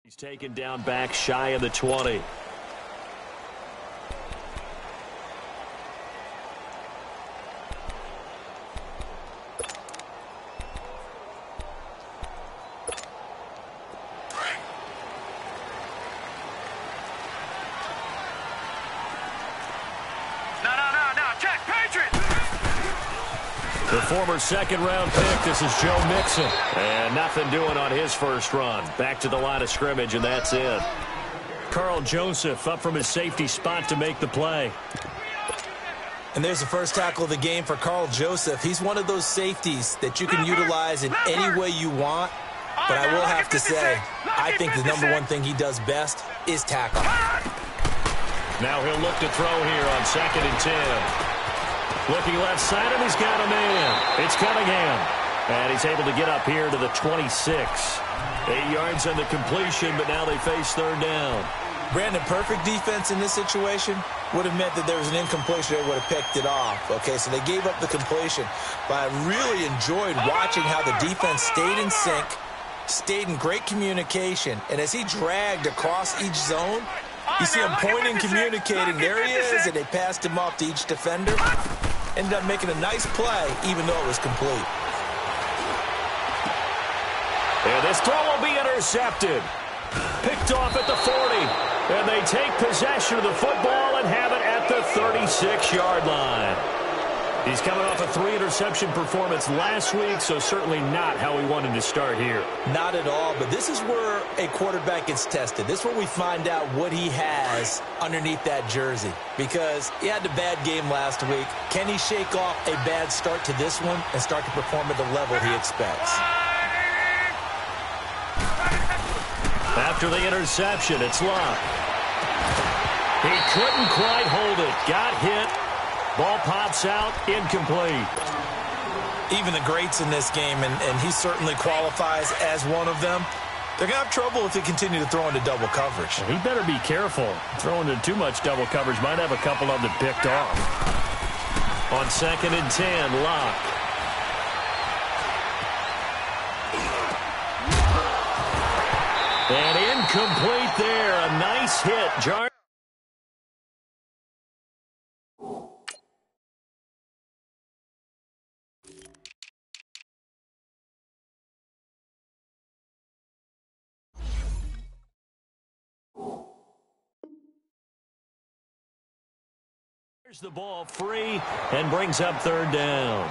He's taken down back shy of the 20. The former second-round pick, this is Joe Mixon. And nothing doing on his first run. Back to the line of scrimmage, and that's it. Carl Joseph up from his safety spot to make the play. And there's the first tackle of the game for Carl Joseph. He's one of those safeties that you can utilize in any way you want. But I will have to say, I think the number one thing he does best is tackle. Now he'll look to throw here on 2nd and 10. Looking left side, and he's got a man. It's Cunningham. And he's able to get up here to the 26. 8 yards on the completion, but now they face 3rd down. Brandon, perfect defense in this situation would have meant that there was an incompletion. They would have picked it off. Okay, so they gave up the completion. But I really enjoyed watching how the defense stayed in sync, stayed in great communication. And as he dragged across each zone, you see him pointing, communicating. There he is, and they passed him off to each defender. Ended up making a nice play, even though it was complete. And this throw will be intercepted. Picked off at the 40. And they take possession of the football and have it at the 36-yard line. He's coming off a 3-interception performance last week, so certainly not how we wanted to start here. Not at all, but this is where a quarterback gets tested. This is where we find out what he has underneath that jersey. Because he had a bad game last week. Can he shake off a bad start to this one and start to perform at the level he expects? After the interception, it's Locke. He couldn't quite hold it. Got hit. Ball pops out, incomplete. Even the greats in this game, and he certainly qualifies as one of them, they're going to have trouble if they continue to throw into double coverage. He better be careful. Throwing into too much double coverage might have a couple of them picked off. On 2nd and 10, Locke. And incomplete there. A nice hit. There's the ball free and brings up 3rd down.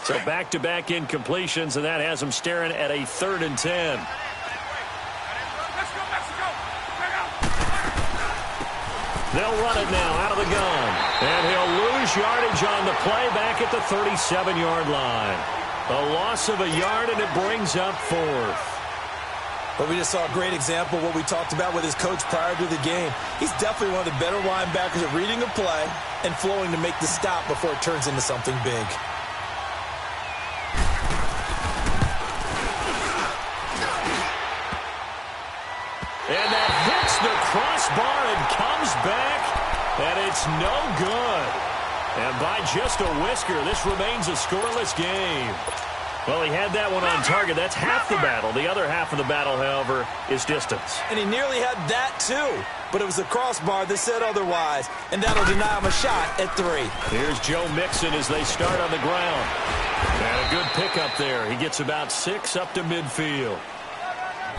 So back-to-back incompletions, and that has them staring at a 3rd and 10. They'll run it now out of the gun. And he'll lose yardage on the play back at the 37-yard line. A loss of a yard, and it brings up 4th. But we just saw a great example of what we talked about with his coach prior to the game. He's definitely one of the better linebackers at reading a play and flowing to make the stop before it turns into something big. And that hits the crossbar and comes back, and it's no good. And by just a whisker, this remains a scoreless game. Well, he had that one on target. That's half the battle. The other half of the battle, however, is distance. And he nearly had that, too. But it was the crossbar that said otherwise. And that'll deny him a shot at 3. Here's Joe Mixon as they start on the ground. And a good pickup there. He gets about 6 up to midfield.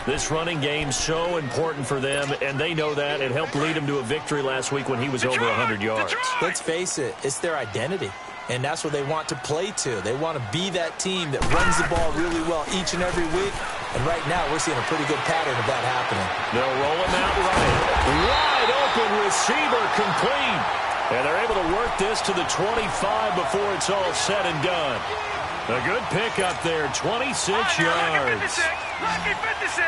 This running game's so important for them, and they know that. It helped lead him to a victory last week when he was over 100 yards. Let's face it, it's their identity. And that's what they want to play to. They want to be that team that runs the ball really well each and every week. And right now, we're seeing a pretty good pattern of that happening. They'll roll him out right. Wide open receiver complete. And they're able to work this to the 25 before it's all said and done. A good pickup there, 26 yards. Lucky 56.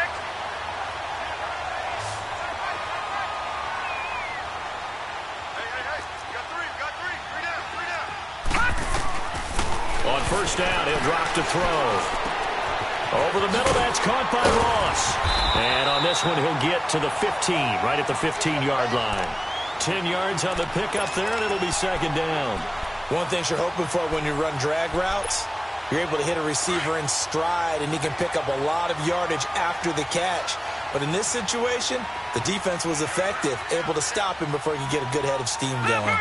On 1st down, he'll drop to throw. Over the middle, that's caught by Ross. And on this one, he'll get to the 15, right at the 15-yard line. 10 yards on the pickup there, and it'll be second down. One thing you're hoping for when you run drag routes, you're able to hit a receiver in stride, and he can pick up a lot of yardage after the catch. But in this situation, the defense was effective, able to stop him before he could get a good head of steam going.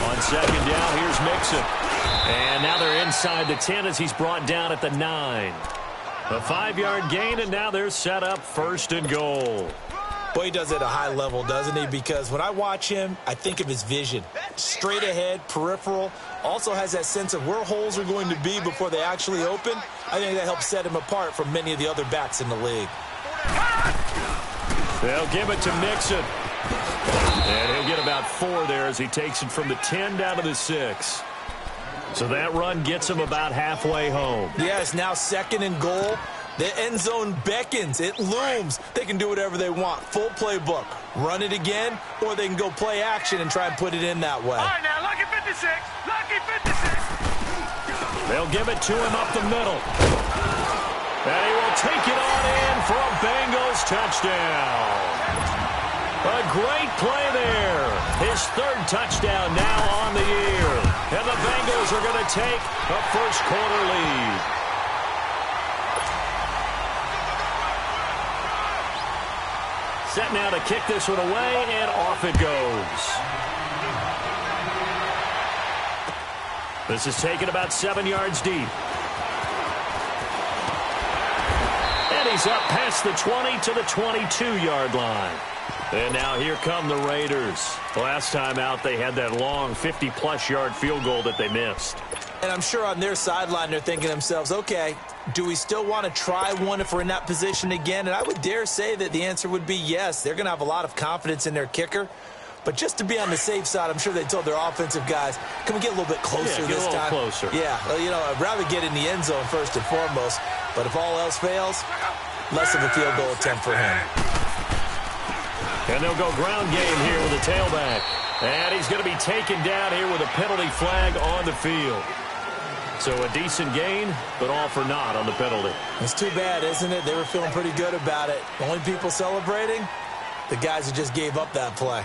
On second down, here's Mixon. And now they're inside the 10 as he's brought down at the 9. A 5-yard gain, and now they're set up first and goal. Boy, he does it at a high level, doesn't he? Because when I watch him, I think of his vision. Straight ahead, peripheral. Also has that sense of where holes are going to be before they actually open. I think that helps set him apart from many of the other backs in the league. They'll give it to Mixon. And he'll get about 4 there as he takes it from the 10 down to the 6. So that run gets him about halfway home. Yeah, it's now second and goal. The end zone beckons. It looms. They can do whatever they want. Full playbook. Run it again, or they can go play action and try and put it in that way. All right, now, lucky 56. Lucky 56. They'll give it to him up the middle. And he will take it on in for a Bengals touchdown. A great play there. His 3rd touchdown now on the year. And the Bengals are going to take a first-quarter lead. Set now to kick this one away, and off it goes. This is taken about 7 yards deep. And he's up past the 20 to the 22-yard line. And now here come the Raiders. Last time out, they had that long 50-plus yard field goal that they missed. And I'm sure on their sideline, they're thinking to themselves, okay, do we still want to try one if we're in that position again? And I would dare say that the answer would be yes. They're going to have a lot of confidence in their kicker. But just to be on the safe side, I'm sure they told their offensive guys, can we get a little bit closer this time? Closer. Yeah, well, you know, I'd rather get in the end zone first and foremost. But if all else fails, less of a field goal attempt for him. And they'll go ground game here with a tailback. And he's going to be taken down here with a penalty flag on the field. So a decent gain, but all for naught on the penalty. It's too bad, isn't it? They were feeling pretty good about it. The only people celebrating, the guys who just gave up that play.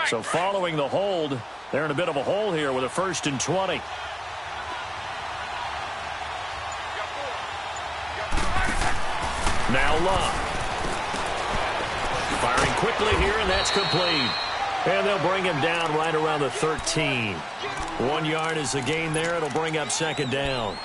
So following the hold, they're in a bit of a hole here with a 1st and 20. Now Love. Firing quickly here, and that's complete. And they'll bring him down right around the 13. 1 yard is the gain there. It'll bring up second down.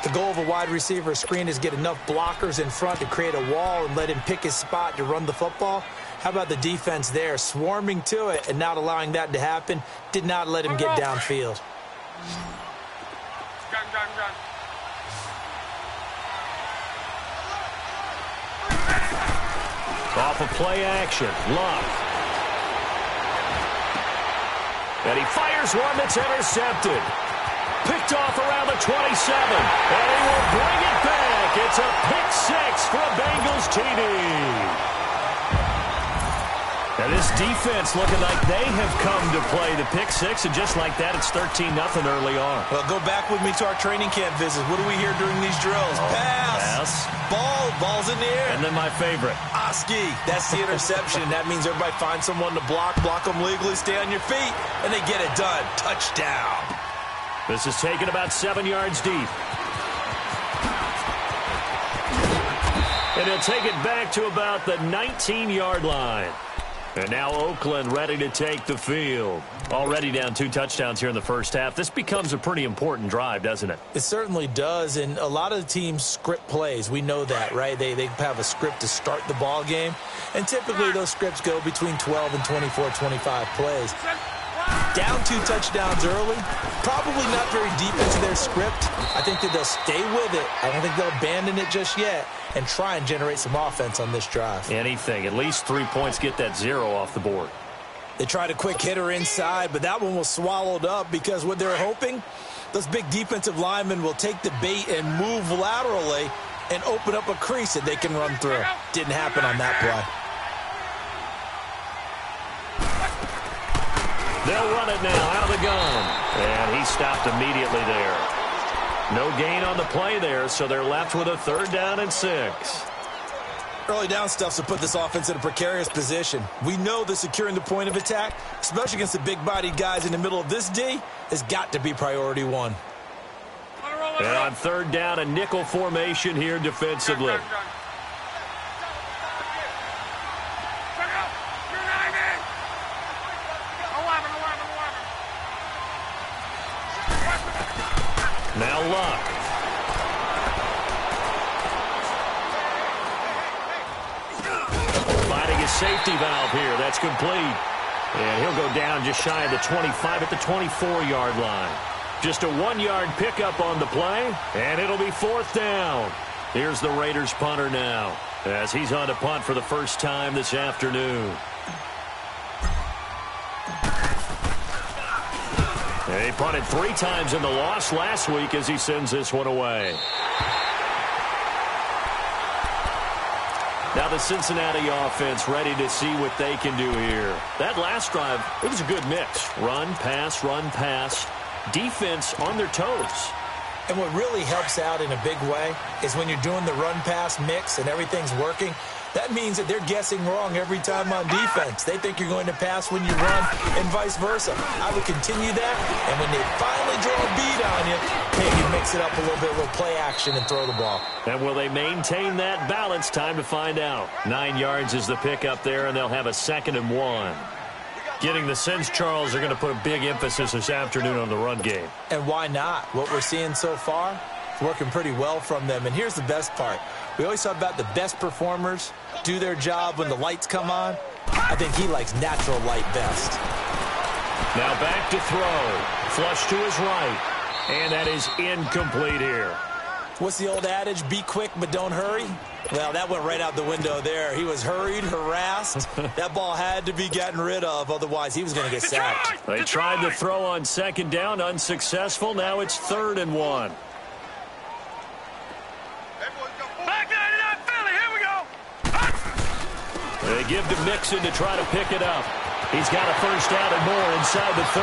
The goal of a wide receiver screen is get enough blockers in front to create a wall and let him pick his spot to run the football. How about the defense there, swarming to it and not allowing that to happen? Did not let him get downfield. Gun. Off of play action, Love. And he fires one that's intercepted. Picked off around the 27. And he will bring it back. It's a pick 6 for a Bengals TD. And this defense looking like they have come to play the pick 6, and just like that, it's 13-0 early on. Well, go back with me to our training camp visits. What do we hear during these drills? Pass. Ball's in the air. And then my favorite. Oski. That's the interception. That means everybody finds someone to block them legally, stay on your feet, and they get it done. Touchdown. This is taken about 7 yards deep. And he'll take it back to about the 19-yard line. And now Oakland ready to take the field. Already down 2 touchdowns here in the first half. This becomes a pretty important drive, doesn't it? It certainly does, and a lot of the teams script plays. We know that, right? They have a script to start the ball game, and typically those scripts go between 12 and 24, 25 plays. Down 2 touchdowns early, probably not very deep into their script. I think that they'll stay with it. I don't think they'll abandon it just yet and try and generate some offense on this drive. Anything. At least 3 points, get that 0 off the board. They tried a quick hitter inside, but that one was swallowed up because what they're hoping, those big defensive linemen will take the bait and move laterally and open up a crease that they can run through. Didn't happen on that play. They'll run it now out of the gun. And he stopped immediately there. No gain on the play there, so they're left with a 3rd down and 6. Early down stuff to put this offense in a precarious position. We know that securing the point of attack, especially against the big-bodied guys in the middle of this D, has got to be priority 1. And on 3rd down, a nickel formation here defensively. Now Luck. Finding his safety valve here. That's complete. And he'll go down just shy of the 25 at the 24-yard line. Just a 1-yard pickup on the play, and it'll be 4th down. Here's the Raiders punter now, as he's on to punt for the first time this afternoon. And he punted 3 times in the loss last week as he sends this one away. Now the Cincinnati offense ready to see what they can do here. That last drive, it was a good mix. Run, pass. Defense on their toes. And what really helps out in a big way is when you're doing the run-pass mix and everything's working, that means that they're guessing wrong every time on defense. They think you're going to pass when you run and vice versa. I would continue that, and when they finally draw a beat on you, maybe mix it up a little bit, a little play action, and throw the ball. And will they maintain that balance? Time to find out. 9 yards is the pickup there, and they'll have a 2nd and 1. Getting the sense, Charles, are going to put a big emphasis this afternoon on the run game. And why not? What we're seeing so far is working pretty well from them. And here's the best part. We always talk about the best performers do their job when the lights come on. I think he likes natural light best. Now back to throw. Flush to his right. And that is incomplete here. What's the old adage? Be quick, but don't hurry. Well, that went right out the window there. He was hurried, harassed. That ball had to be gotten rid of, otherwise he was going to get sacked. They tried to throw on 2nd down, unsuccessful. Now it's 3rd and 1. Back 99 Philly, here we go. They give to Mixon to try to pick it up. He's got a 1st down and more inside the 30.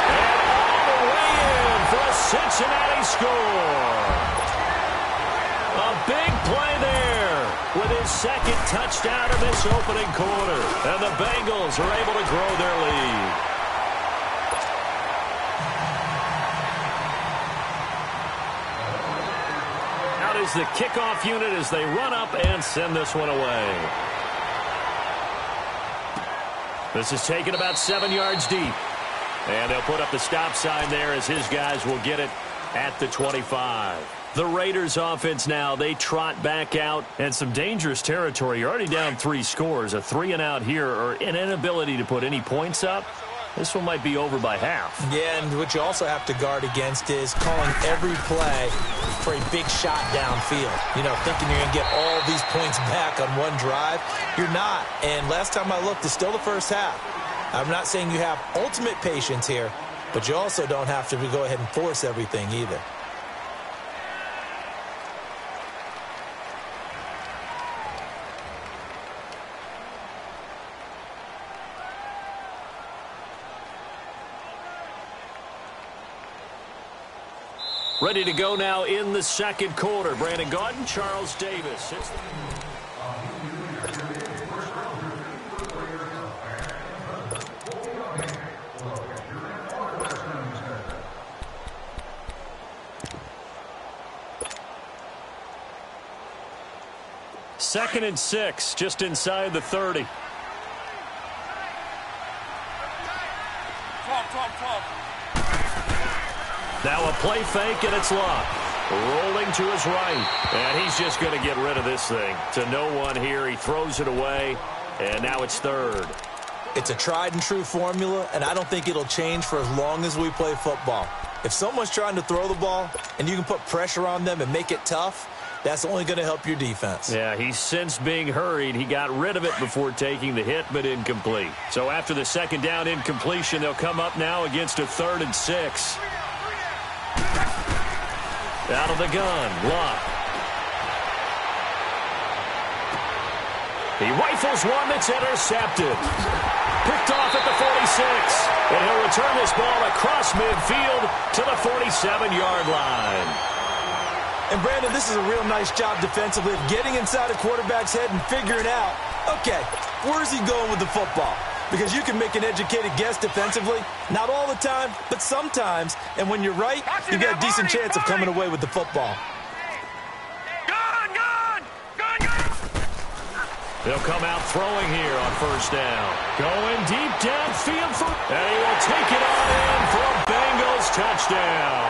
And all the way in for a Cincinnati score. A big play there with his 2nd touchdown of this opening quarter. And the Bengals are able to grow their lead. Out is the kickoff unit as they run up and send this one away. This is taken about 7 yards deep. And they'll put up the stop sign there as his guys will get it at the 25. The Raiders offense now, they trot back out and some dangerous territory. You're already down 3 scores. A 3-and-out here or an inability to put any points up. This one might be over by half. Yeah, and what you also have to guard against is calling every play for a big shot downfield. You know, thinking you're going to get all these points back on one drive. You're not. And last time I looked, it's still the first half. I'm not saying you have ultimate patience here, but you also don't have to go ahead and force everything either. Ready to go now in the 2nd quarter. Brandon Gaudin, Charles Davis. Second and 6, just inside the 30. 12. Now a play fake, and it's Luck. Rolling to his right. And he's just going to get rid of this thing. To no one here. He throws it away. And now it's 3rd. It's a tried-and-true formula, and I don't think it'll change for as long as we play football. If someone's trying to throw the ball and you can put pressure on them and make it tough, That's only going to help your defense. Yeah, he's since being hurried. He got rid of it before taking the hit, but incomplete. So after the second down incompletion, they'll come up now against a 3rd and 6. Out of the gun, Luck. He rifles one that's intercepted. Picked off at the 46. And he'll return this ball across midfield to the 47-yard line. And, Brandon, this is a real nice job defensively of getting inside a quarterback's head and figuring out, okay, where's he going with the football? Because you can make an educated guess defensively. Not all the time, but sometimes. And when you're right, you've got a decent chance of coming away with the football. They'll come out throwing here on 1st down. Going deep downfield and he will take it on in for a Bengals touchdown.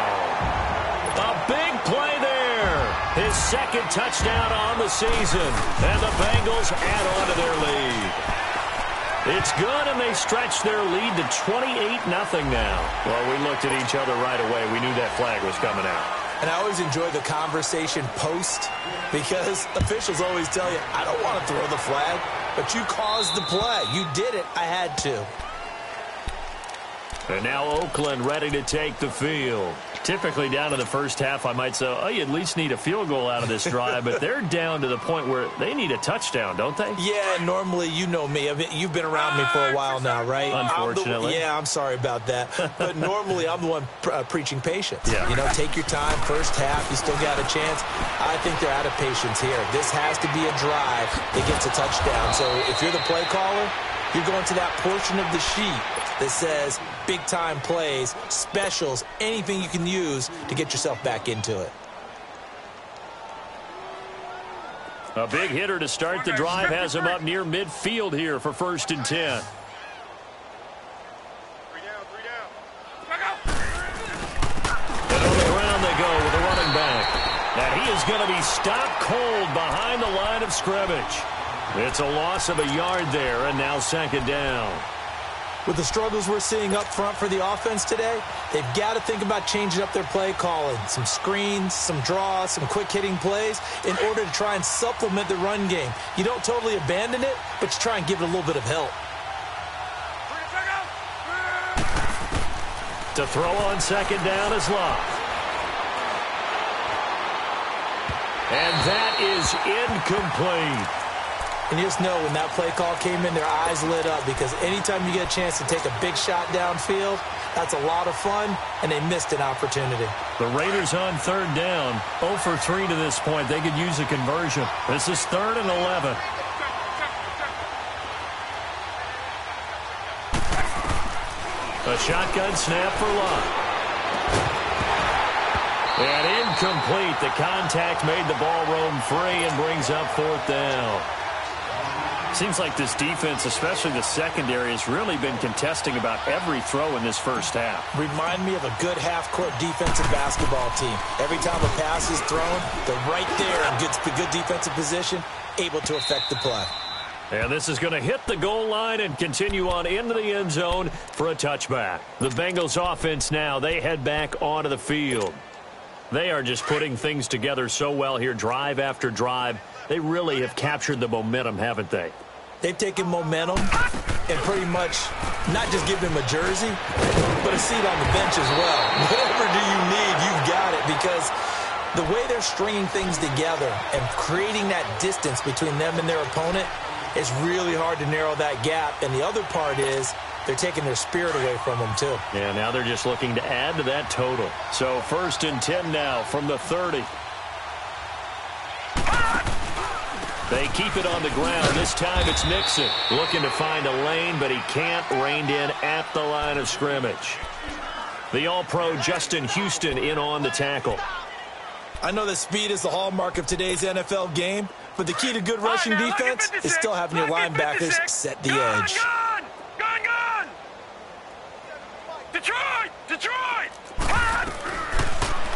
A big play there. His 2nd touchdown on the season. And the Bengals add on to their lead. It's good, and they stretch their lead to 28-0 now. Well, we looked at each other right away. We knew that flag was coming out. And I always enjoy the conversation post because officials always tell you, I don't want to throw the flag, but you caused the play. You did it. I had to. And now Oakland ready to take the field. Typically down in the first half, I might say, oh, you at least need a field goal out of this drive, but they're down to the point where they need a touchdown, don't they? Yeah, normally, you know me. I mean, you've been around me for a while now, right? Unfortunately. I'm sorry about that. But normally, I'm the one preaching patience. Yeah. You know, take your time. First half, you still got a chance. I think they're out of patience here. This has to be a drive that gets a touchdown. So if you're the play caller, you're going to that portion of the sheet that says big-time plays, specials, anything you can use to get yourself back into it. A big hitter to start the drive has him up near midfield here for 1st and 10. 3 down, 3 down. And on the ground they go with a running back. And he is going to be stopped cold behind the line of scrimmage. It's a loss of a yard there, and now 2nd down. With the struggles we're seeing up front for the offense today, they've got to think about changing up their play calling. Some screens, some draws, some quick-hitting plays in order to try and supplement the run game. You don't totally abandon it, but you try and give it a little bit of help. To throw on 2nd down is Love. And that is incomplete. And you just know when that play call came in, their eyes lit up because anytime you get a chance to take a big shot downfield, that's a lot of fun, and they missed an opportunity. The Raiders on 3rd down, 0 for 3 to this point. They could use a conversion. This is 3rd and 11. A shotgun snap for Love. And incomplete. The contact made the ball roam free and brings up 4th down. Seems like this defense, especially the secondary, has really been contesting about every throw in this first half. Remind me of a good half-court defensive basketball team. Every time a pass is thrown, they're right there in good defensive position, able to affect the play. And this is going to hit the goal line and continue on into the end zone for a touchback. The Bengals offense now, they head back onto the field. They are just putting things together so well here, drive after drive. They really have captured the momentum, haven't they? They've taken momentum and pretty much not just give them a jersey, but a seat on the bench as well. Whatever do you need, you've got it, because the way they're stringing things together and creating that distance between them and their opponent, it's really hard to narrow that gap. And the other part is they're taking their spirit away from them, too. Yeah, now they're just looking to add to that total. So 1st and 10 now from the 30. They keep it on the ground. This time it's Nixon looking to find a lane, but he can't. Reined in at the line of scrimmage. The All-Pro Justin Houston in on the tackle. I know that speed is the hallmark of today's NFL game, but the key to good rushing defense is still having your linebackers set the edge. Gun! Detroit!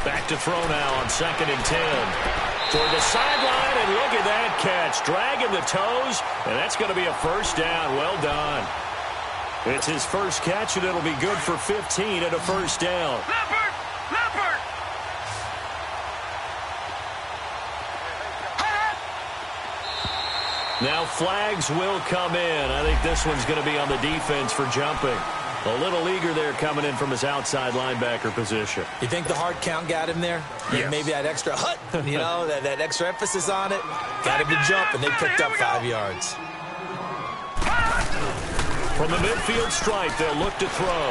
Back to throw now on 2nd and 10. Toward the sideline, and look at that catch. Dragging the toes, and that's going to be a 1st down. Well done. It's his first catch, and it'll be good for 15 and a 1st down. Leopard! Now flags will come in. I think this one's going to be on the defense for jumping. A little eager there coming in from his outside linebacker position. You think the hard count got him there? Yes. Maybe that extra hut, that extra emphasis on it. Got him to jump, and they picked up 5 yards. From the midfield stripe, they'll look to throw.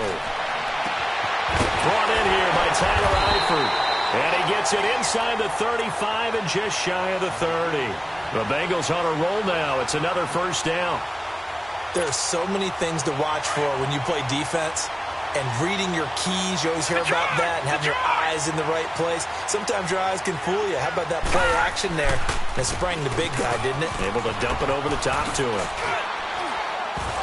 Brought in here by Tyler Eifert. And he gets it inside the 35 and just shy of the 30. The Bengals on a roll now. It's another first down. There are so many things to watch for when you play defense. And reading your keys, you always hear about that, and having your eyes in the right place. Sometimes your eyes can fool you. How about that play action there? It sprang the big guy, didn't it? Able to dump it over the top to him.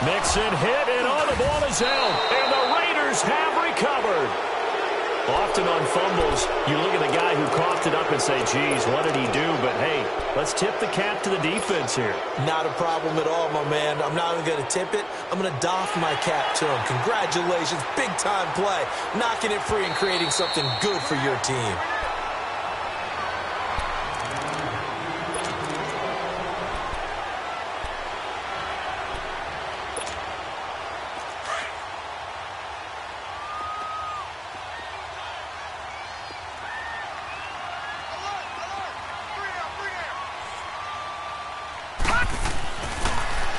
Mixon hit, and the ball is out. And the Raiders have recovered. Often on fumbles, you look at the guy who coughed it up and say, geez, what did he do? But, hey, let's tip the cap to the defense here. Not a problem at all, my man. I'm not even going to tip it. I'm going to doff my cap to him. Congratulations. Big-time play. Knocking it free and creating something good for your team.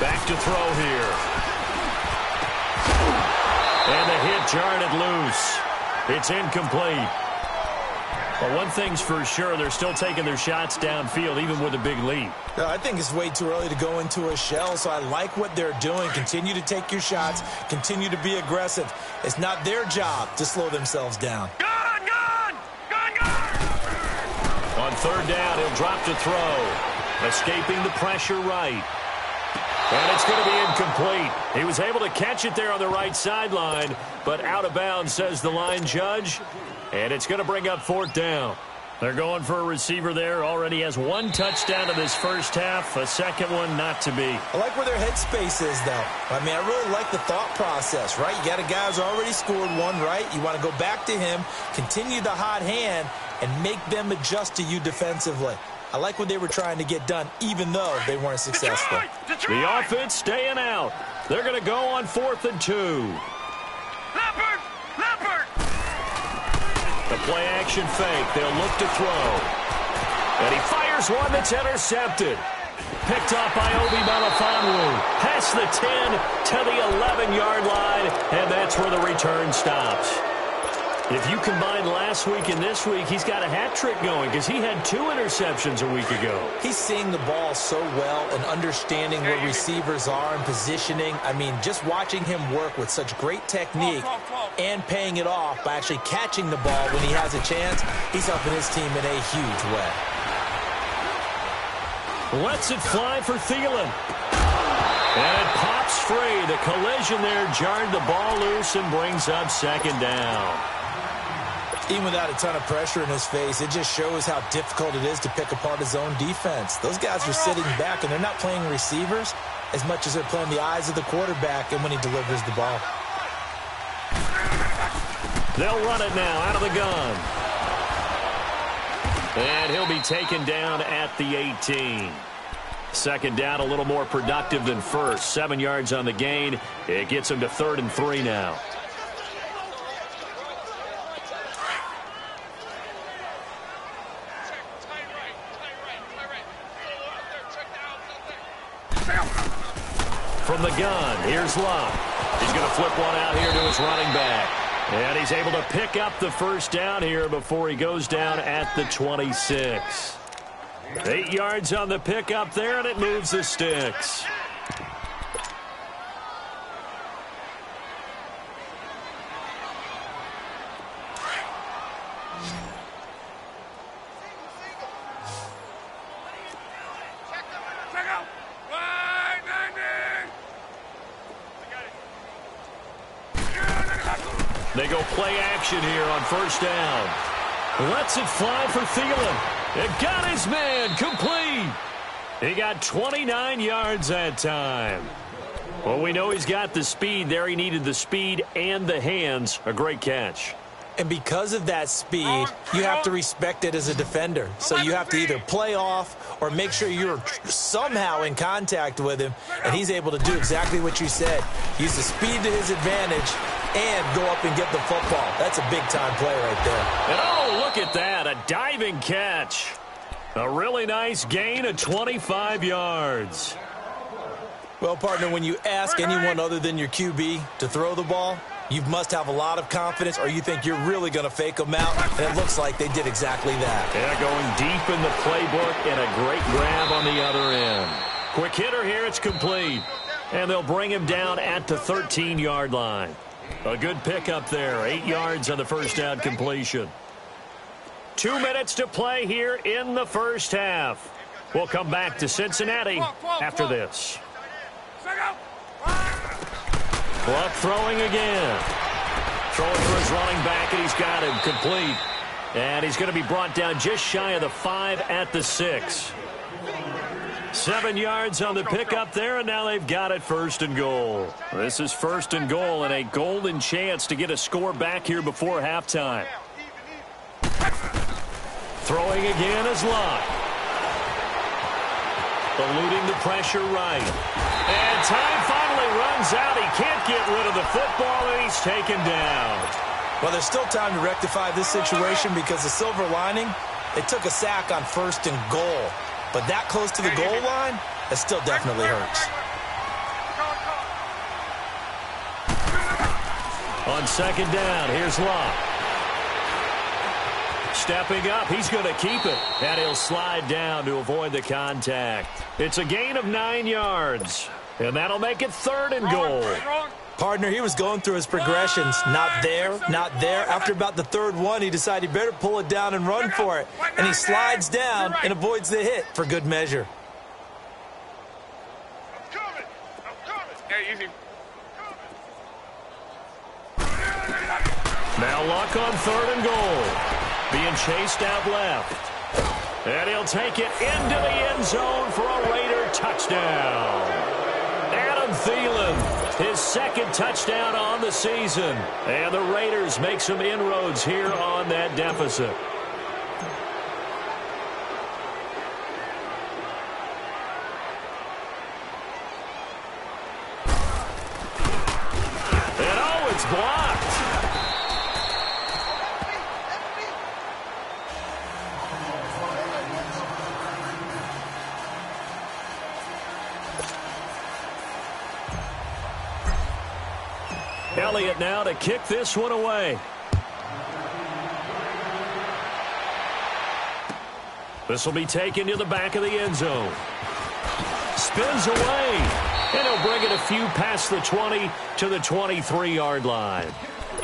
Back to throw here. And the hit jarred it loose. It's incomplete. But one thing's for sure, they're still taking their shots downfield, even with a big lead. No, I think it's way too early to go into a shell, so I like what they're doing. Continue to take your shots. Continue to be aggressive. It's not their job to slow themselves down. Gone, gone! Gone, gone! On third down, he'll drop to throw. Escaping the pressure right. And it's going to be incomplete. He was able to catch it there on the right sideline, but out of bounds, says the line judge. And it's going to bring up fourth down. They're going for a receiver there. Already has 1 touchdown in this first half. A second one not to be. I like where their headspace is, though. I mean, I really like the thought process, right? You got a guy who's already scored one, right? You want to go back to him, continue the hot hand, and make them adjust to you defensively. I like what they were trying to get done, even though they weren't successful. Detroit! The offense staying out. They're going to go on 4th and 2. Leopard! Leopard! The play action fake. They'll look to throw. And he fires one that's intercepted. Picked up by Obi Melifonwu. Past the 10 to the 11-yard line, and that's where the return stops. If you combine last week and this week, he's got a hat trick going because he had 2 interceptions a week ago. He's seeing the ball so well and understanding where receivers are and positioning. I mean, just watching him work with such great technique and paying it off by actually catching the ball when he has a chance, he's helping his team in a huge way. Lets it fly for Thielen. And it pops free. The collision there jarred the ball loose and brings up second down. Even without a ton of pressure in his face, it just shows how difficult it is to pick apart his own defense. Those guys are sitting back, and they're not playing receivers as much as they're playing the eyes of the quarterback and when he delivers the ball. They'll run it now out of the gun. And he'll be taken down at the 18. Second down, a little more productive than first. 7 yards on the gain. It gets him to 3rd and 3 now. From the gun, here's Love. He's going to flip one out here to his running back. And he's able to pick up the first down here before he goes down at the 26. 8 yards on the pickup there, and it moves the sticks. They go play action here on first down. Lets it fly for Thielen. It got his man complete. He got 29 yards that time. Well, we know he's got the speed there. He needed the speed and the hands. A great catch. And because of that speed, you have to respect it as a defender. So you have to either play off or make sure you're somehow in contact with him, and he's able to do exactly what you said. Use the speed to his advantage and go up and get the football. That's a big-time play right there. And oh, look at that, a diving catch. A really nice gain of 25 yards. Well, partner, when you ask anyone other than your QB to throw the ball, you must have a lot of confidence, or you think you're really going to fake them out, and it looks like they did exactly that. Yeah, going deep in the playbook and a great grab on the other end. Quick hitter here, it's complete. And they'll bring him down at the 13-yard line. A good pickup there, 8 yards on the first down completion. 2 minutes to play here in the first half. We'll come back to Cincinnati after this. Luck throwing again. Throwing for his running back, and he's got him complete. And he's going to be brought down just shy of the 5 at the 6. 7 yards on the pickup there, and now they've got it first and goal. This is first and goal and a golden chance to get a score back here before halftime. Throwing again is Luck. Eluding the pressure right. And time finally runs out. He can't get rid of the football, and he's taken down. Well, there's still time to rectify this situation because the silver lining, they took a sack on first and goal. But that close to the goal line, that still definitely hurts. On second down, here's Luck. Stepping up, he's going to keep it. And he'll slide down to avoid the contact. It's a gain of 9 yards. And that'll make it third and goal. Partner, he was going through his progressions. Not there, not there. After about the third one, he decided he better pull it down and run for it. And he slides down and avoids the hit for good measure. Now Luck on third and goal. Being chased out left. And he'll take it into the end zone for a Raider touchdown. Adam Thielen, his second touchdown on the season. And the Raiders make some inroads here on that deficit. And oh, it's blocked. Elliott now to kick this one away. This will be taken to the back of the end zone. Spins away. And he'll bring it a few past the 20 to the 23-yard line.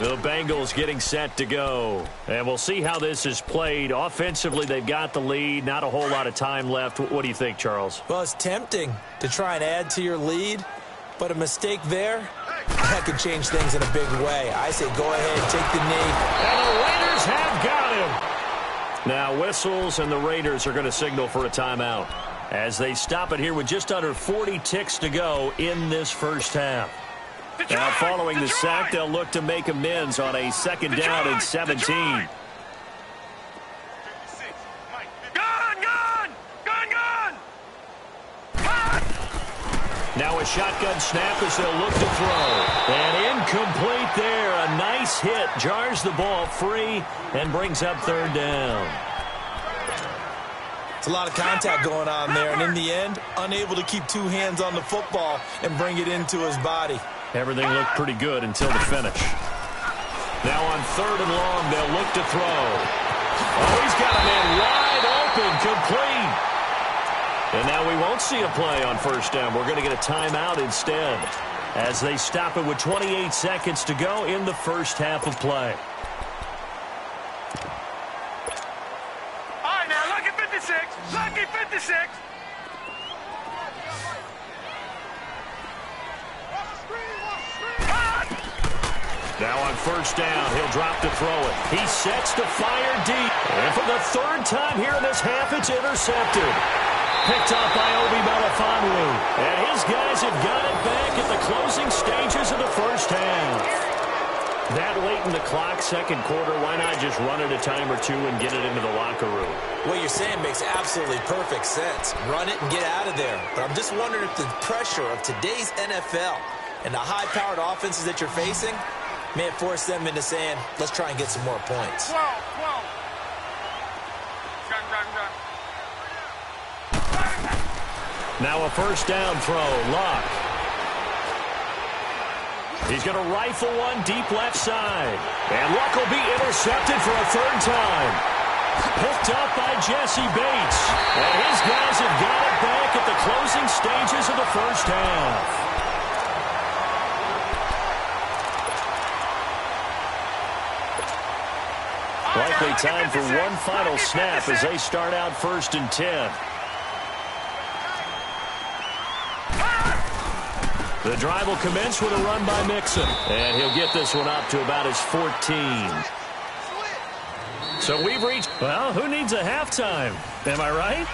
The Bengals getting set to go. And we'll see how this is played. Offensively, they've got the lead. Not a whole lot of time left. What do you think, Charles? Well, it's tempting to try and add to your lead, but a mistake there, that could change things in a big way. I say go ahead, take the knee. And the Raiders have got him. Now whistles, and the Raiders are going to signal for a timeout as they stop it here with just under 40 ticks to go in this first half. Now following the sack, they'll look to make amends on a second down and 17. Now a shotgun snap as they'll look to throw. And incomplete there. A nice hit. Jars the ball free and brings up third down. It's a lot of contact going on there. And in the end, unable to keep two hands on the football and bring it into his body. Everything looked pretty good until the finish. Now on third and long, they'll look to throw. Oh, he's got a man wide open, complete. And now we won't see a play on first down. We're going to get a timeout instead as they stop it with 28 seconds to go in the first half of play. All right, now, lucky 56. Lucky 56. Now on first down, he'll drop to throw it. He sets to fire deep. And for the third time here in this half, it's intercepted. Picked up by Obi Melifonwu. And his guys have got it back at the closing stages of the first half. That lead beating the clock, second quarter. Why not just run it a time or two and get it into the locker room? What you're saying makes absolutely perfect sense. Run it and get out of there. But I'm just wondering if the pressure of today's NFL and the high-powered offenses that you're facing may have forced them into saying, let's try and get some more points. Now a first down throw. Luck. He's going to rifle one deep left side. And Luck will be intercepted for a third time. Picked up by Jesse Bates. And his guys have got it back at the closing stages of the first half. Likely time for one final snap as they start out 1st and 10. The drive will commence with a run by Mixon. And he'll get this one up to about his 14. So we've reached, well, who needs a halftime? Am I right?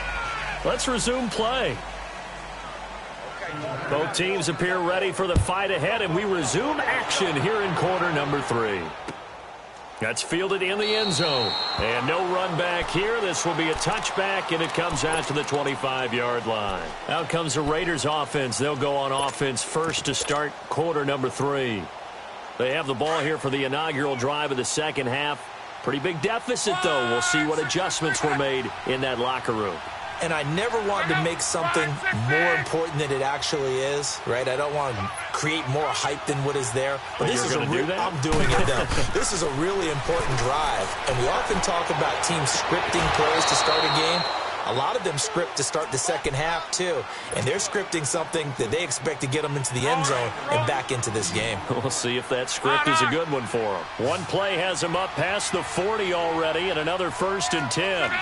Let's resume play. Both teams appear ready for the fight ahead, and we resume action here in quarter number 3. That's fielded in the end zone. And no run back here. This will be a touchback, and it comes out to the 25-yard line. Out comes the Raiders offense. They'll go on offense first to start quarter number 3. They have the ball here for the inaugural drive of the second half. Pretty big deficit, though. We'll see what adjustments were made in that locker room. And I never want to make something more important than it actually is, right? I don't want to create more hype than what is there. But this is I'm doing it, though. This is a really important drive. And we often talk about teams scripting plays to start a game. A lot of them script to start the second half, too. And they're scripting something that they expect to get them into the end zone and back into this game. We'll see if that script is a good one for them. One play has them up past the 40 already, and another 1st and 10.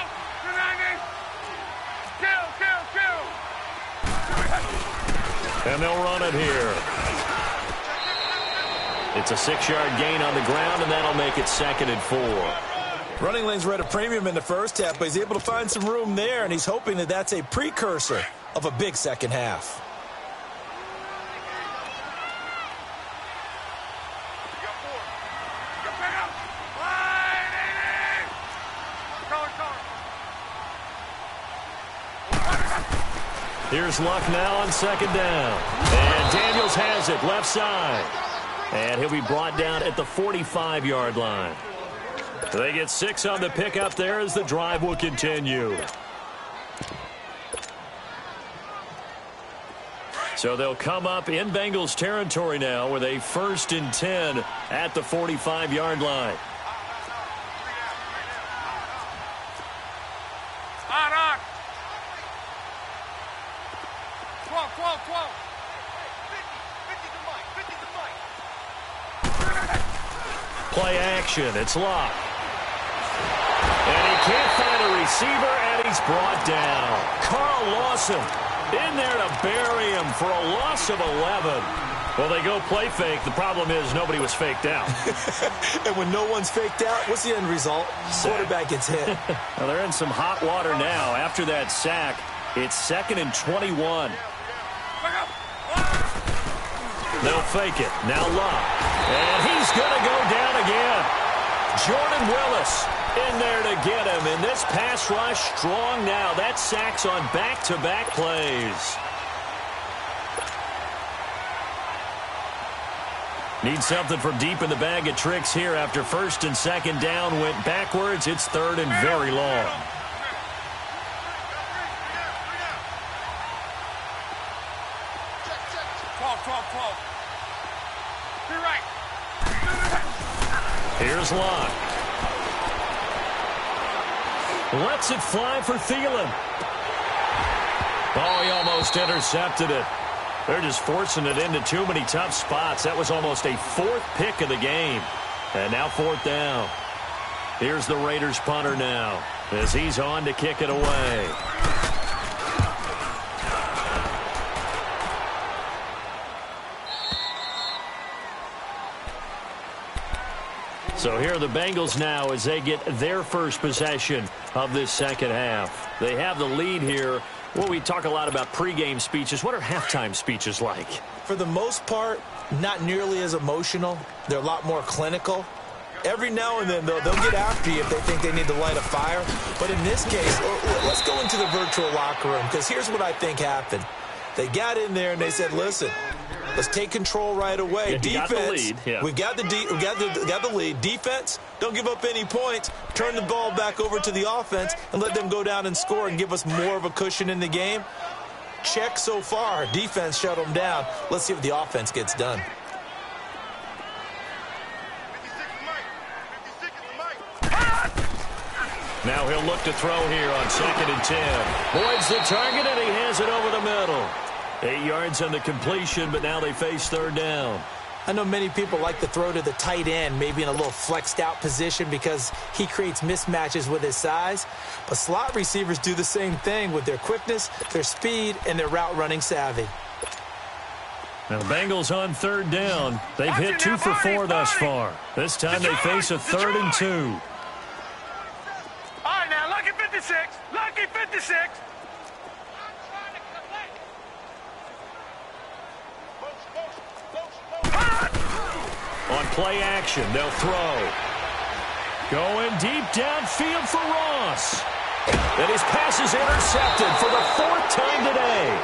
And they'll run it here. It's a 6-yard gain on the ground, and that'll make it 2nd and 4. Running lanes were at a premium in the first half, but he's able to find some room there, and he's hoping that that's a precursor of a big second half. Here's Luck now on 2nd down. And Daniels has it left side. And he'll be brought down at the 45-yard line. They get 6 on the pickup there as the drive will continue. So they'll come up in Bengals territory now with a 1st and 10 at the 45-yard line. Play action. It's Luck. And he can't find a receiver, and he's brought down. Carl Lawson in there to bury him for a loss of 11. Well, they go play fake. The problem is nobody was faked out. And when no one's faked out, what's the end result? Quarterback gets hit. Well, they're in some hot water now. After that sack, it's 2nd and 21. They'll fake it. Now Luck. And he's going to go down again. Jordan Willis in there to get him. And this pass rush strong now. That sack's on back-to-back plays. Need something from deep in the bag of tricks here after 1st and 2nd down went backwards. It's 3rd and very long. Here's Luck. Lets it fly for Thielen. Oh, he almost intercepted it. They're just forcing it into too many tough spots. That was almost a 4th pick of the game. And now 4th down. Here's the Raiders punter now as he's on to kick it away. So here are the Bengals now as they get their first possession of this second half. They have the lead here. Well, we talk a lot about pregame speeches. What are halftime speeches like? For the most part, not nearly as emotional. They're a lot more clinical. Every now and then, though, they'll get after you if they think they need to light a fire. But in this case, let's go into the virtual locker room, because here's what I think happened. They got in there and they said, listen, let's take control right away. Yeah, defense, got the lead. Yeah. we've got the lead. Defense, don't give up any points. Turn the ball back over to the offense and let them go down and score and give us more of a cushion in the game. Check so far. Defense shut them down. Let's see if the offense gets done. Now he'll look to throw here on 2nd and 10. Boyd's the target, and he has it over the middle. 8 yards on the completion, but now they face 3rd down. I know many people like to throw to the tight end, maybe in a little flexed out position because he creates mismatches with his size. But slot receivers do the same thing with their quickness, their speed, and their route running savvy. Now the Bengals on 3rd down. They've hit 2 for 4 thus far. This time they face a 3rd and 2. All right, now, lucky 56. Lucky 56. On play action, they'll throw. Going deep downfield for Ross. And his pass is intercepted for the 4th time today.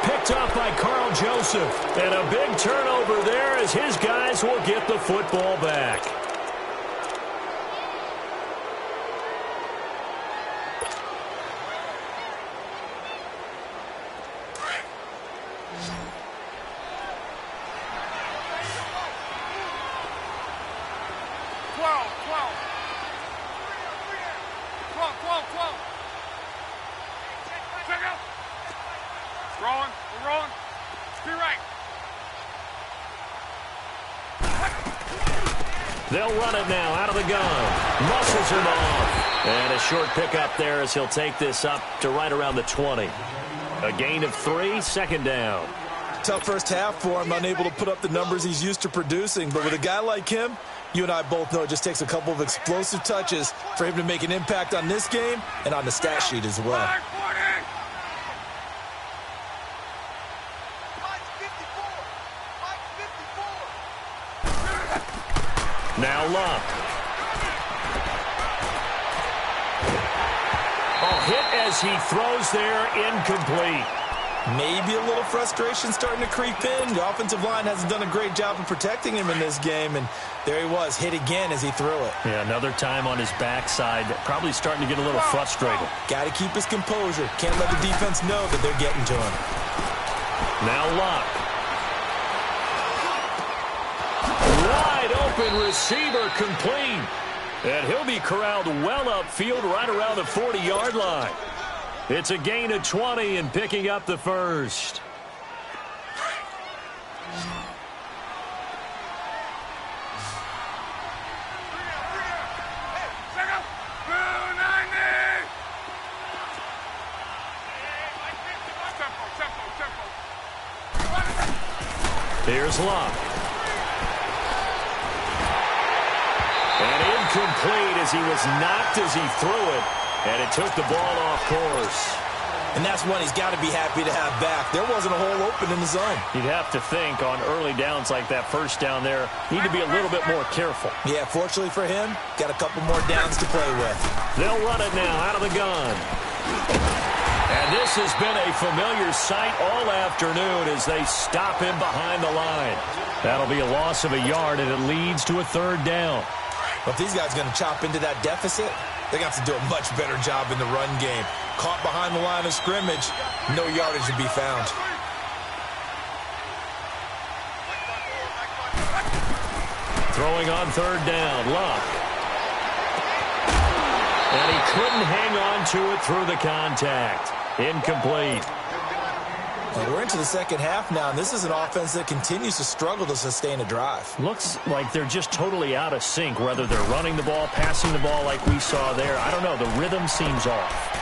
Picked up by Carl Joseph. And a big turnover there as his guys will get the football back. They'll run it now out of the gun. Muscles him off. And a short pickup there as he'll take this up to right around the 20. A gain of 3, 2nd down. Tough first half for him, unable to put up the numbers he's used to producing. But with a guy like him, you and I both know it just takes a couple of explosive touches for him to make an impact on this game and on the stat sheet as well. Now Luck. Hit as he throws there, incomplete. Maybe a little frustration starting to creep in. The offensive line hasn't done a great job of protecting him in this game, and there he was, hit again as he threw it. Yeah, another time on his backside, probably starting to get a little frustrated. Got to keep his composure. Can't let the defense know that they're getting to him. Now Luck. Wide open receiver complete. And he'll be corralled well upfield right around the 40-yard line. It's a gain of 20 and picking up the first. Here's Luck. And incomplete as he was knocked as he threw it. And it took the ball off course. And that's one he's got to be happy to have back. There wasn't a hole open in the zone. You'd have to think on early downs like that first down there, need to be a little bit more careful. Yeah, fortunately for him, got a couple more downs to play with. They'll run it now out of the gun. And this has been a familiar sight all afternoon as they stop him behind the line. That'll be a loss of a yard, and it leads to a 3rd down. But if these guys are going to chop into that deficit, they're going to have to do a much better job in the run game. Caught behind the line of scrimmage, no yardage to be found. Throwing on 3rd down, Luck. And he couldn't hang on to it through the contact. Incomplete. Well, we're into the second half now, and this is an offense that continues to struggle to sustain a drive. Looks like they're just totally out of sync, whether they're running the ball, passing the ball like we saw there. I don't know. The rhythm seems off.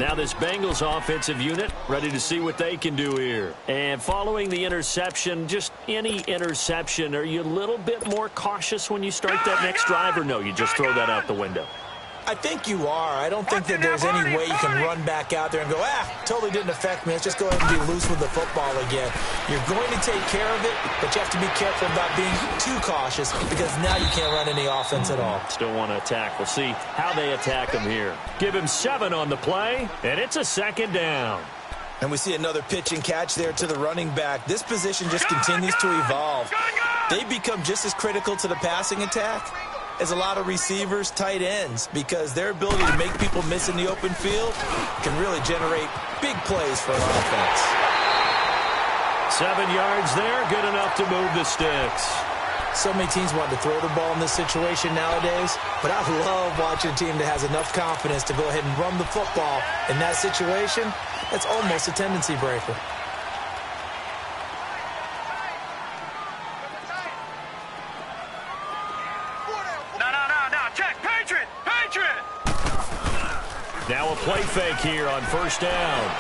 Now this Bengals offensive unit ready to see what they can do here. And following the interception, just any interception, are you a little bit more cautious when you start that next drive, or no, you just throw that out the window? I think you are. I don't think that there's any way you can run back out there and go, totally didn't affect me. Let's just go ahead and be loose with the football again. You're going to take care of it, but you have to be careful about being too cautious because now you can't run any offense at all. Still want to attack. We'll see how they attack him here. Give him 7 on the play, and it's a 2nd down. And we see another pitch and catch there to the running back. This position just continues to evolve. They become just as critical to the passing attack as a lot of receivers, tight ends, because their ability to make people miss in the open field can really generate big plays for an offense. 7 yards there, good enough to move the sticks. So many teams want to throw the ball in this situation nowadays, but I love watching a team that has enough confidence to go ahead and run the football. In that situation, that's almost a tendency breaker. Now a play fake here on 1st down.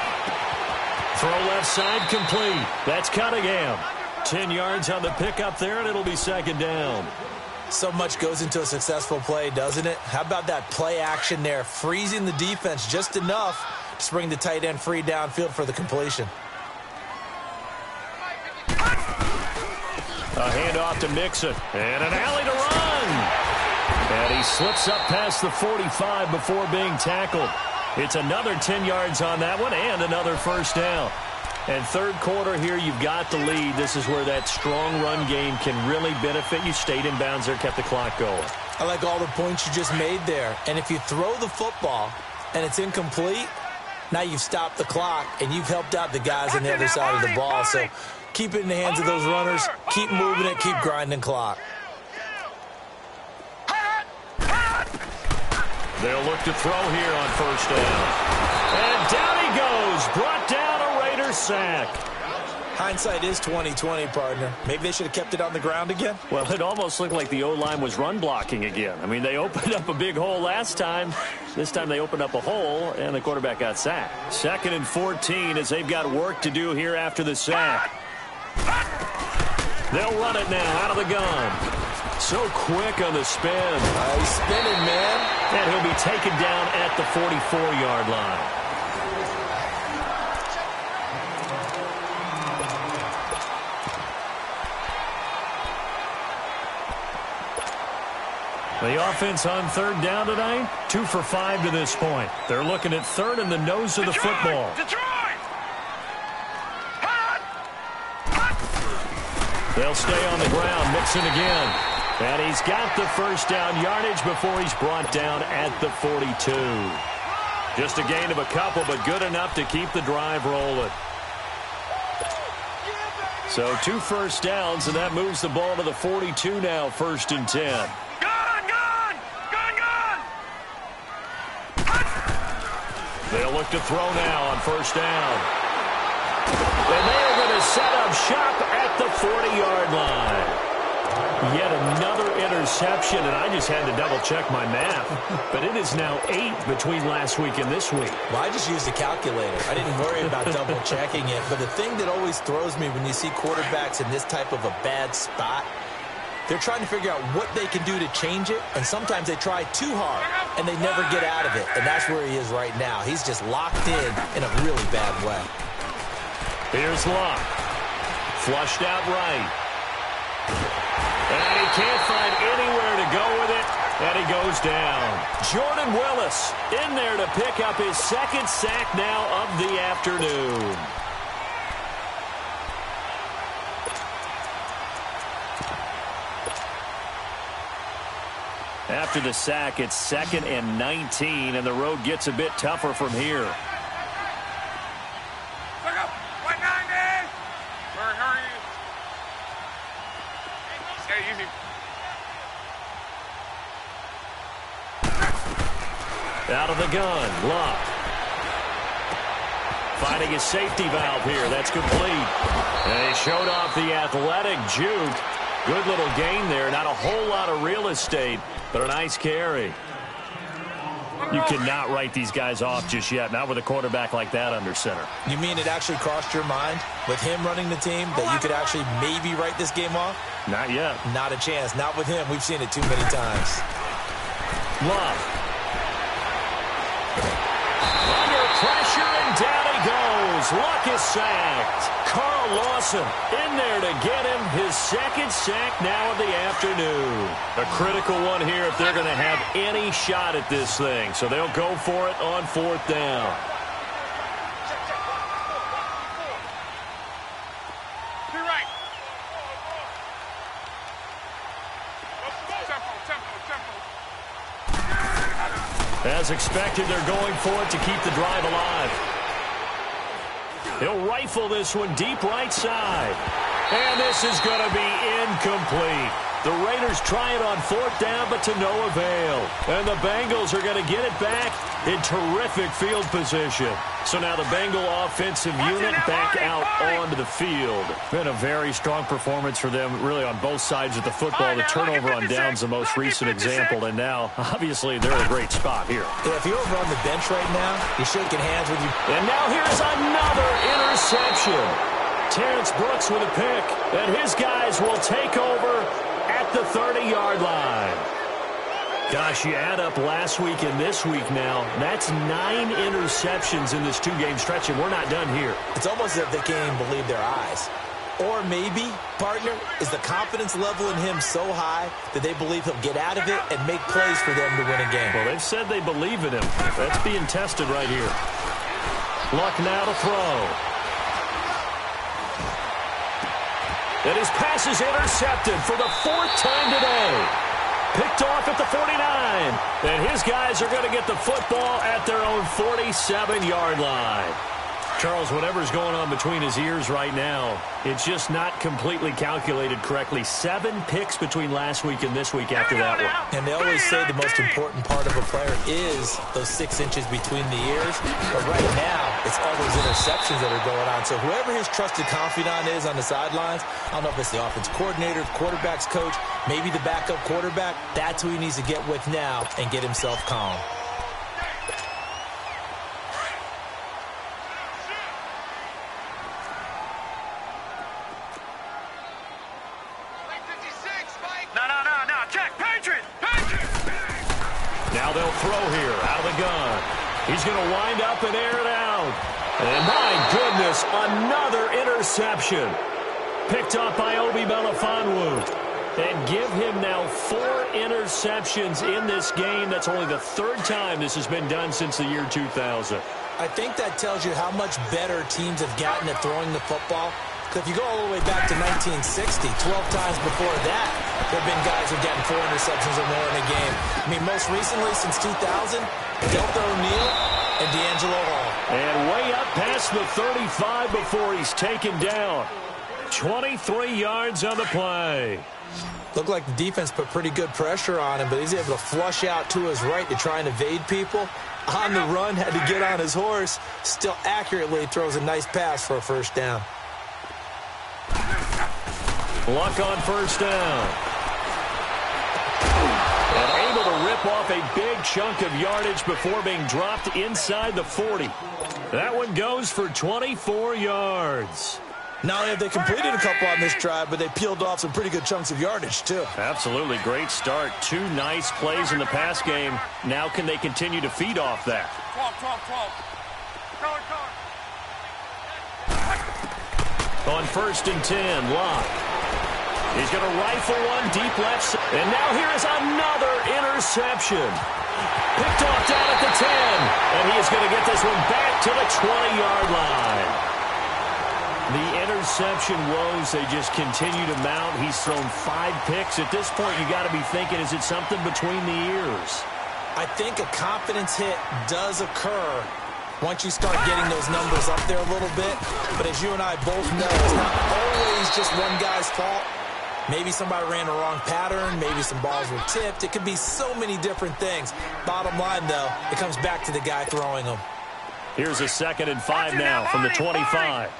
Throw left side complete. That's Cunningham. 10 yards on the pickup there, and it'll be 2nd down. So much goes into a successful play, doesn't it? How about that play action there, freezing the defense just enough to bring the tight end free downfield for the completion. A handoff to Mixon, and an alley to run. And he slips up past the 45 before being tackled. It's another 10 yards on that one and another 1st down. And 3rd quarter here, you've got the lead. This is where that strong run game can really benefit you. Stayed in bounds there, kept the clock going. I like all the points you just made there. And if you throw the football and it's incomplete, now you've stopped the clock and you've helped out the guys on the other side of the ball. So keep it in the hands of those runners. Keep moving it. Keep grinding clock. They'll look to throw here on 1st down. And down he goes. Brought down a Raiders sack. Hindsight is 20/20, partner. Maybe they should have kept it on the ground again. Well, it almost looked like the O-line was run blocking again. I mean, they opened up a big hole last time. This time they opened up a hole, and the quarterback got sacked. 2nd and 14 as they've got work to do here after the sack. They'll run it now out of the gun. So quick on the spin. He's spinning, man. And he'll be taken down at the 44-yard line. The offense on 3rd down tonight, 2 for 5 to this point. They're looking at 3rd in the nose of the football. They'll stay on the ground, Mixon again. And he's got the 1st down yardage before he's brought down at the 42. Just a gain of a couple, but good enough to keep the drive rolling. So 2 1st downs, and that moves the ball to the 42 now, 1st and 10. They'll look to throw now on 1st down. And they are going to set up shop at the 40-yard line. Yet another interception, and I just had to double-check my math. But it is now 8 between last week and this week. Well, I just used a calculator. I didn't worry about double-checking it. But the thing that always throws me when you see quarterbacks in this type of a bad spot, they're trying to figure out what they can do to change it, and sometimes they try too hard, and they never get out of it. And that's where he is right now. He's just locked in a really bad way. Here's Luck. Flushed out right. And he can't find anywhere to go with it, and he goes down. Jordan Willis in there to pick up his 2nd sack now of the afternoon. After the sack, it's 2nd and 19, and the road gets a bit tougher from here. Out of the gun, Luck. Finding his safety valve here. That's complete. And he showed off the athletic juke. Good little gain there. Not a whole lot of real estate, but a nice carry. You cannot write these guys off just yet, not with a quarterback like that under center. You mean it actually crossed your mind with him running the team that you could actually maybe write this game off? Not yet. Not a chance. Not with him. We've seen it too many times. Love. pressure, and down he goes. Luck is sacked. Carl Lawson in there to get him his second sack now of the afternoon. A critical one here if they're going to have any shot at this thing. So they'll go for it on fourth down. As expected, they're going for it to keep the drive alive. He'll rifle this one deep right side. And this is going to be incomplete. The Raiders try it on fourth down, but to no avail. And the Bengals are going to get it back in terrific field position. So now the Bengal offensive unit back out onto the field. Been a very strong performance for them, really, on both sides of the football. The turnover on downs the most recent example, and now, obviously, they're in a great spot here. Yeah, if you're over on the bench right now, you're shaking hands with you. And now here's another interception. Terrence Brooks with a pick, and his guys will take over at the 30-yard line. Gosh, you add up last week and this week now, that's 9 interceptions in this two-game stretch, and we're not done here. It's almost as if they can't even believe their eyes. Or maybe, partner, is the confidence level in him so high that they believe he'll get out of it and make plays for them to win a game. Well, they've said they believe in him. That's being tested right here. Luck now to throw. And his pass is intercepted for the 4th time today. Picked off at the 49. And his guys are going to get the football at their own 47-yard line. Charles, whatever's going on between his ears right now, it's just not completely calculated correctly. 7 picks between last week and this week after that one. And they always say the most important part of a player is those 6 inches between the ears. But right now, it's all those interceptions that are going on. So whoever his trusted confidant is on the sidelines, I don't know if it's the offense coordinator, the quarterback's coach, maybe the backup quarterback, that's who he needs to get with now and get himself calm. Now they'll throw here out of the gun. He's going to wind up and air it out. And my goodness, another interception. Picked up by Obi Melifonwu. And give him now 4 interceptions in this game. That's only the 3rd time this has been done since the year 2000. I think that tells you how much better teams have gotten at throwing the football. Because if you go all the way back to 1960, 12 times before that, there have been guys who've gotten 4 interceptions or more in a game. I mean, most recently, since 2000, Delta O'Neal and D'Angelo Hall. And way up past the 35 before he's taken down. 23 yards on the play. Looked like the defense put pretty good pressure on him, but he's able to flush out to his right to try and evade people. On the run, had to get on his horse. Still accurately throws a nice pass for a first down. Luck on first down. And able to rip off a big chunk of yardage before being dropped inside the 40. That one goes for 24 yards. Not only have they completed a couple on this drive, but they peeled off some pretty good chunks of yardage, too. Absolutely. Great start. 2 nice plays in the pass game. Now can they continue to feed off that? 12. On first and 10, Locke. He's going to rifle one deep left side. And now here is another interception. Picked off down at the 10. And he is going to get this one back to the 20-yard line. The interception woes, they just continue to mount. He's thrown 5 picks. At this point, you got to be thinking, is it something between the ears? I think a confidence hit does occur once you start getting those numbers up there a little bit. But as you and I both know, it's not always just one guy's fault. Maybe somebody ran a wrong pattern. Maybe some balls were tipped. It could be so many different things. Bottom line, though, it comes back to the guy throwing them. Here's a 2nd and 5 now from the 25.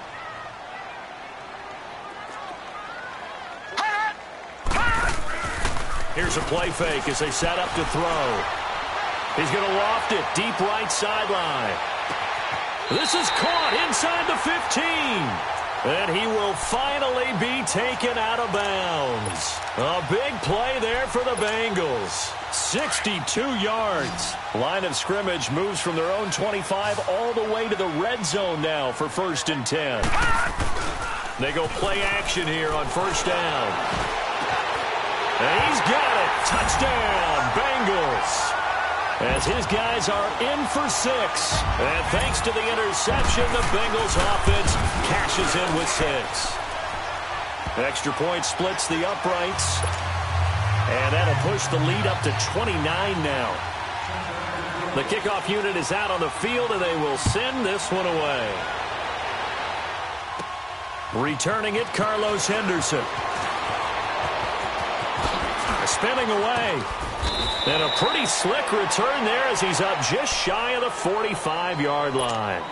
Here's a play fake as they set up to throw. He's going to loft it deep right sideline. This is caught inside the 15. And he will finally be taken out of bounds. A big play there for the Bengals. 62 yards. Line of scrimmage moves from their own 25 all the way to the red zone now for 1st and 10. They go play action here on 1st down. And he's got it. Touchdown, Bengals. As his guys are in for 6. And thanks to the interception, the Bengals offense cashes in with 6. Extra point splits the uprights. And that'll push the lead up to 29 now. The kickoff unit is out on the field, and they will send this one away. Returning it, Carlos Henderson. Spinning away. And a pretty slick return there as he's up just shy of the 45-yard line.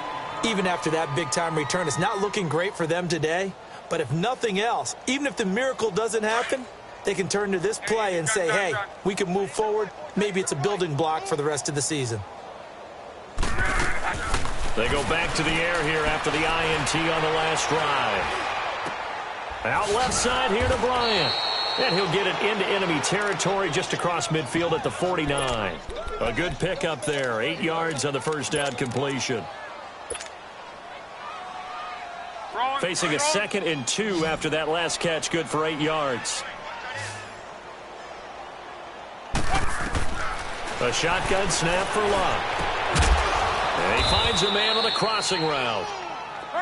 Even after that big-time return, it's not looking great for them today. But if nothing else, even if the miracle doesn't happen, they can turn to this play and say, hey, we can move forward. Maybe it's a building block for the rest of the season. They go back to the air here after the INT on the last drive. Out left side here to Bryant. And he'll get it into enemy territory just across midfield at the 49. A good pickup there. 8 yards on the first down completion. Facing a 2nd and 2 after that last catch, good for 8 yards. A shotgun snap for Locke. And he finds a man on the crossing route.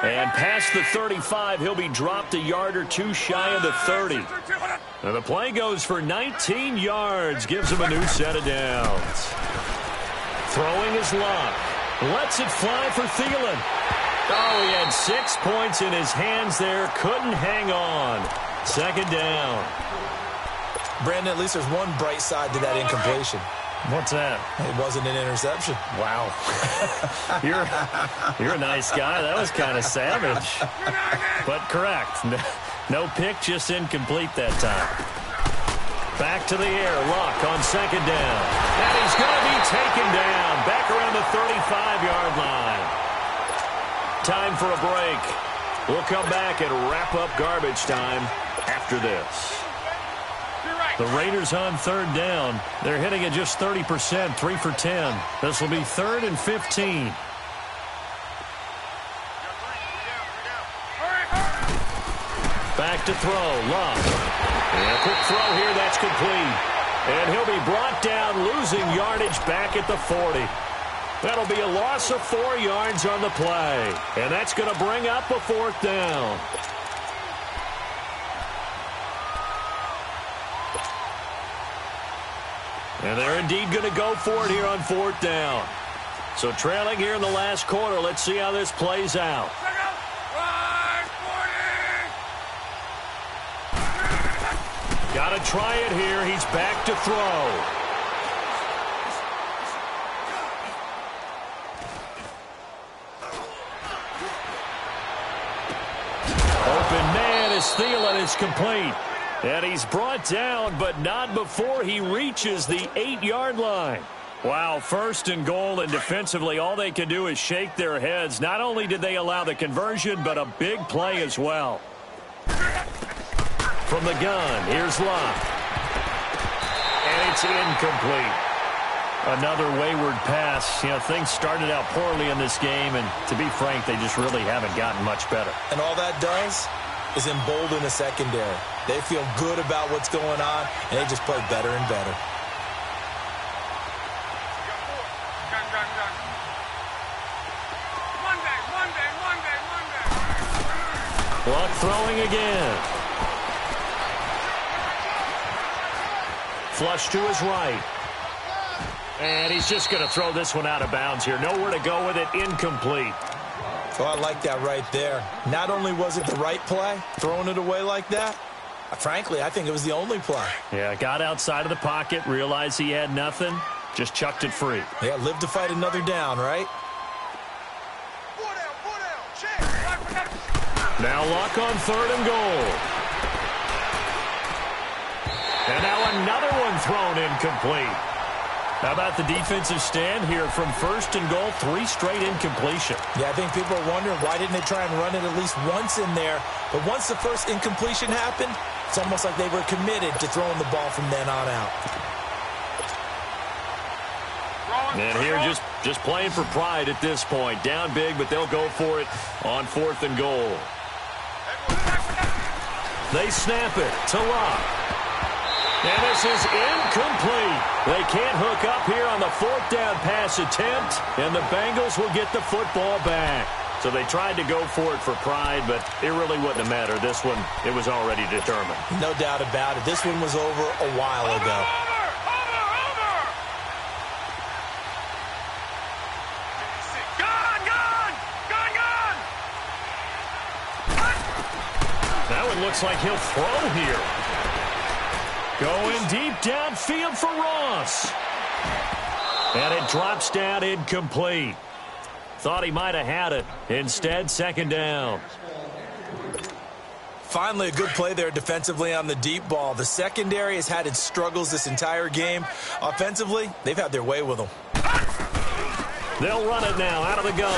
And past the 35, he'll be dropped a yard or two shy of the 30. And the play goes for 19 yards, gives him a new set of downs. Throwing is Locke. Lets it fly for Thielen. Oh, he had 6 points in his hands there. Couldn't hang on. 2nd down. Brandon, at least there's one bright side to that incompletion. What's that? It wasn't an interception. Wow. You're a nice guy. That was kind of savage. But correct. No pick, just incomplete that time. Back to the air. Locke on 2nd down. And he's going to be taken down. Back around the 35-yard line. Time for a break. We'll come back and wrap up garbage time after this. The Raiders on 3rd down. They're hitting at just 30%, 3 for 10. This will be 3rd and 15. Back to throw, Locke. And a quick throw here, that's complete. And he'll be brought down, losing yardage back at the 40. That'll be a loss of 4 yards on the play. And that's going to bring up a 4th down. And they're indeed going to go for it here on 4th down. So trailing here in the last quarter. Let's see how this plays out. Got to try it here. He's back to throw. Open man as Thielen is complete. And he's brought down, but not before he reaches the 8-yard line. Wow, 1st and goal, and defensively all they can do is shake their heads. Not only did they allow the conversion, but a big play as well. From the gun, here's Locke. And it's incomplete. Another wayward pass. You know, things started out poorly in this game, and to be frank, they just really haven't gotten much better. And all that does is embolden the secondary. They feel good about what's going on, and they just play better and better. Locke throwing again. Flush to his right. And he's just going to throw this one out of bounds here. Nowhere to go with it. Incomplete. Oh, I like that right there. Not only was it the right play, throwing it away like that, frankly, I think it was the only play. Yeah, got outside of the pocket, realized he had nothing, just chucked it free. Yeah, live to fight another down, right? Now Locke on 3rd and goal. And now another one thrown incomplete. How about the defensive stand here from 1st and goal, 3 straight incompletion. Yeah, I think people are wondering why didn't they try and run it at least once in there. But once the first incompletion happened, it's almost like they were committed to throwing the ball from then on out. And here just playing for pride at this point. Down big, but they'll go for it on 4th and goal. They snap it to Locke. And this is incomplete. They can't hook up here on the 4th down pass attempt, and the Bengals will get the football back. So they tried to go for it for pride, but it really wouldn't have mattered. This one, it was already determined. No doubt about it. This one was over a while ago. That one looks like he'll throw here. Going deep downfield for Ross. And it drops down incomplete. Thought he might have had it. Instead, 2nd down. Finally, a good play there defensively on the deep ball. The secondary has had its struggles this entire game. Offensively, they've had their way with them. They'll run it now out of the gun.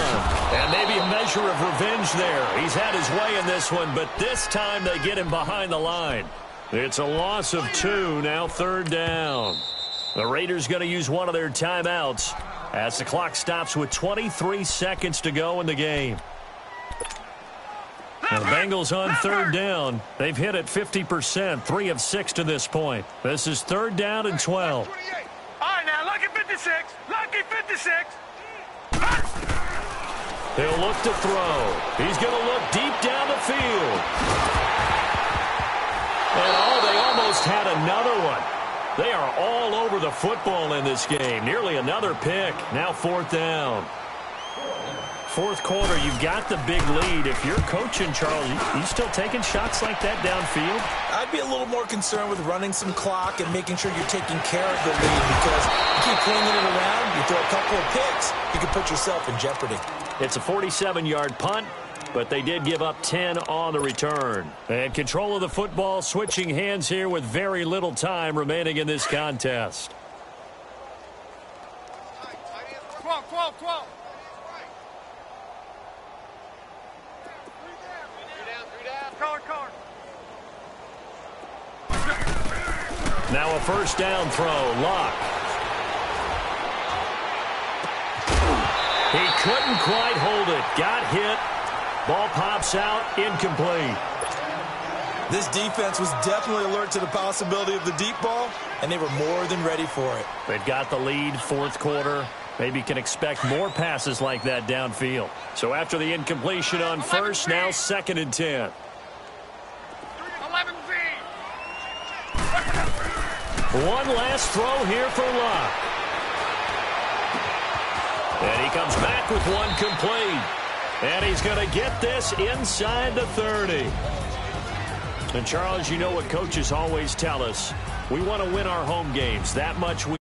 And maybe a measure of revenge there. He's had his way in this one, but this time they get him behind the line. It's a loss of 2, now 3rd down. The Raiders going to use one of their timeouts as the clock stops with 23 seconds to go in the game. And the Bengals on 3rd down. They've hit it 50%, 3 of 6 to this point. This is 3rd down and 12. All right, now, lucky 56. Lucky 56. He'll look to throw. He's going to look deep down the field. And they almost had another one. They are all over the football in this game. Nearly another pick. Now 4th down. 4th quarter, you've got the big lead. If you're coaching, Charles, you still taking shots like that downfield? I'd be a little more concerned with running some clock and making sure you're taking care of the lead, because you keep flinging it around, you throw a couple of picks, you can put yourself in jeopardy. It's a 47-yard punt, but they did give up 10 on the return. And control of the football switching hands here with very little time remaining in this contest. 12. Color. Now a 1st down throw. Locke. He couldn't quite hold it. Got hit. Ball pops out. Incomplete. This defense was definitely alert to the possibility of the deep ball, and they were more than ready for it. They've got the lead, 4th quarter. Maybe can expect more passes like that downfield. So after the incompletion on 1st, now 2nd and 10. 11 Z. One last throw here for Locke. And he comes back with one complete. And he's going to get this inside the 30. And Charles, you know what coaches always tell us. We want to win our home games. That much we